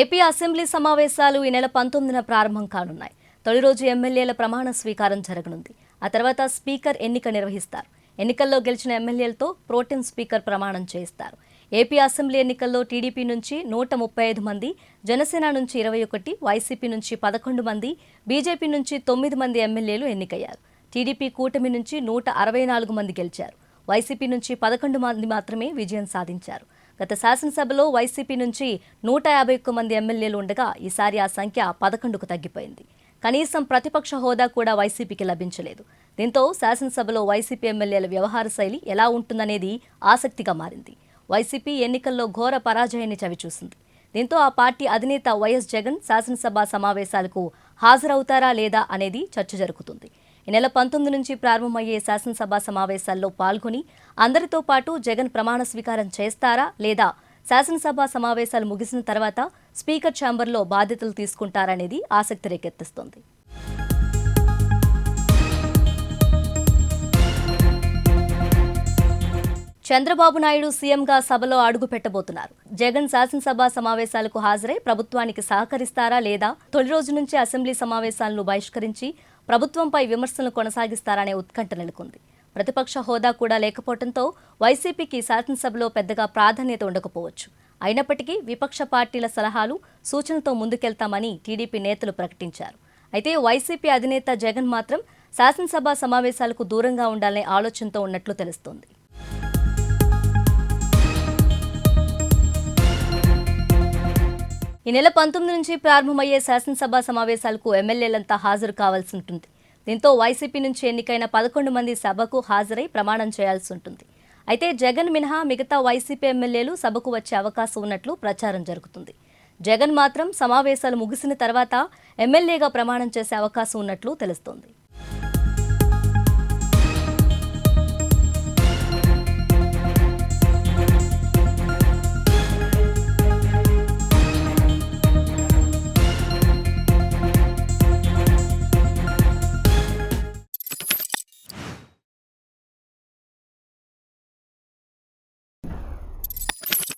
AP assembly సమావేశాలు ఈ నెల 19న ప్రారంభం కానున్నాయి. తొలి రోజు ఎమ్మెల్యేల ప్రమాణ స్వీకారం జరగనుంది. ఆ తర్వాత స్పీకర్ ఎన్నిక నిర్వహిస్తారు. ఎన్నికల్లో గెలిచిన ఎమ్మెల్యేలతో ప్రోటెం స్పీకర్ ప్రమాణం చేయిస్తారు. ఏపీ అసెంబ్లీ ఎన్నికల్లో టీడీపీ నుంచి 135 మంది, జనసేన నుంచి 21, వైసీపీ నుంచి 11 మంది, బీజేపీ నుంచి 9 మంది ఎమ్మెల్యేలు ఎన్నికయ్యారు. టీడీపీ కూటమి నుంచి 164 మంది గెలిచారు. వైసీపీ నుంచి 11 మంది మాత్రమే విజయం సాధించారు. గత శాసనసభలో వైసీపీ నుంచి 151 మంది ఎమ్మెల్యేలు ఉండగా ఈసారి ఆ సంఖ్య 11కు తగ్గిపోయింది. కనీసం ప్రతిపక్ష హోదా కూడా వైసీపీకి లభించలేదు. దీంతో శాసనసభలో వైసీపీ ఎమ్మెల్యేల వ్యవహార శైలి ఎలా ఉంటుందనేది ఆసక్తిగా మారింది. వైసీపీ ఎన్నికల్లో ఘోర పరాజయాన్ని చవిచూసింది. దీంతో ఆ పార్టీ అధినేత వైఎస్ జగన్ శాసనసభ సమావేశాలకు హాజరవుతారా లేదా అనేది చర్చ జరుగుతుంది. ఈ నెల 19 నుంచి ప్రారంభమయ్యే శాసనసభ సమావేశాల్లో పాల్గొని అందరితో పాటు జగన్ ప్రమాణ స్వీకారం చేస్తారా లేదా శాసనసభ సమావేశాలు ముగిసిన తర్వాత స్పీకర్ ఛాంబర్లో బాధ్యతలు తీసుకుంటారనేది ఆసక్తి రేకెత్తిస్తోంది. చంద్రబాబు నాయుడు సీఎంగా సభలో అడుగు పెట్టబోతున్నారు. జగన్ శాసనసభ సమావేశాలకు హాజరై ప్రభుత్వానికి సహకరిస్తారా లేదా తొలి రోజు నుంచి అసెంబ్లీ సమావేశాలను బహిష్కరించి ప్రభుత్వంపై విమర్శలు కొనసాగిస్తారనే ఉత్కంఠ నెలకొంది. ప్రతిపక్ష హోదా కూడా లేకపోవడంతో వైసీపీకి శాసనసభలో పెద్దగా ప్రాధాన్యత ఉండకపోవచ్చు. అయినప్పటికీ విపక్ష పార్టీల సలహాలు, సూచనలతో ముందుకెళ్తామని టీడీపీ నేతలు ప్రకటించారు. అయితే వైసీపీ అధినేత జగన్ మాత్రం శాసనసభ సమావేశాలకు దూరంగా ఉండాలనే ఆలోచనతో ఉన్నట్లు తెలుస్తోంది. ఈ నెల 19 నుంచి ప్రారంభమయ్యే శాసనసభ సమావేశాలకు ఎమ్మెల్యేలంతా హాజరు కావాల్సి ఉంటుంది. దీంతో వైసీపీ నుంచి ఎన్నికైన 11 మంది సభకు హాజరై ప్రమాణం చేయాల్సి ఉంటుంది. అయితే జగన్ మినహా మిగతా వైసీపీ ఎమ్మెల్యేలు సభకు వచ్చే అవకాశం ఉన్నట్లు ప్రచారం జరుగుతుంది. జగన్ మాత్రం సమావేశాలు ముగిసిన తర్వాత ఎమ్మెల్యేగా ప్రమాణం చేసే అవకాశం ఉన్నట్లు తెలుస్తోంది.